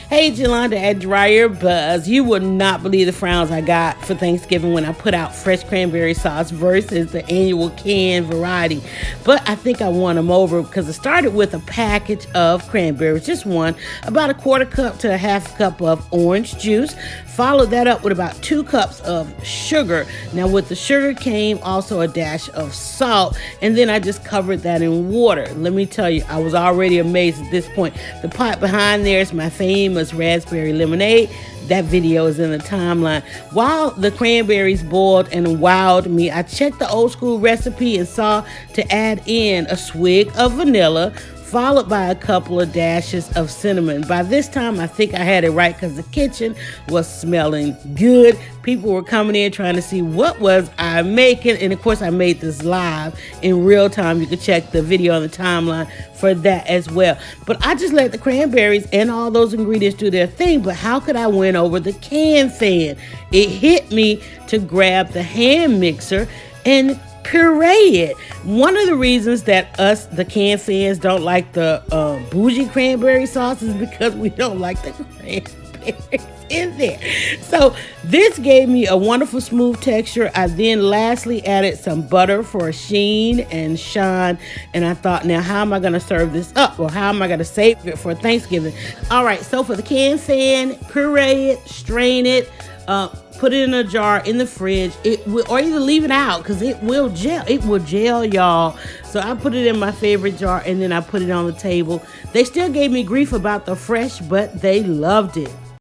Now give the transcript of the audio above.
Hey, Jolanda at DryerBuzz. You will not believe the frowns I got for Thanksgiving when I put out fresh cranberry sauce versus the annual canned variety. But I think I won them over because it started with a package of cranberries, just one, about a quarter cup to a half cup of orange juice. Followed that up with about 2 cups of sugar. Now with the sugar came also a dash of salt, and then I just covered that in water. Let me tell you, I was already amazed at this point. The pot behind there is my famous raspberry lemonade. That video is in the timeline. While the cranberries boiled and wowed me, I checked the old school recipe and saw to add in a swig of vanilla, followed by a couple of dashes of cinnamon. By this time, I think I had it right because the kitchen was smelling good. People were coming in trying to see what was I making. And of course, I made this live in real time. You can check the video on the timeline for that as well. But I just let the cranberries and all those ingredients do their thing. But how could I win over the can fan? It hit me to grab the hand mixer and puree it. One of the reasons that us, the can fans, don't like the bougie cranberry sauce is because we don't like the cranberries in there. So this gave me a wonderful smooth texture. I then lastly added some butter for a sheen and shine. And I thought, now how am I going to serve this up? Or how am I going to save it for Thanksgiving? All right, so for the can fan, puree it, strain it, put it in a jar in the fridge. It will, or either leave it out because it will gel. It will gel, y'all. So I put it in my favorite jar and then I put it on the table. They still gave me grief about the fresh, but they loved it.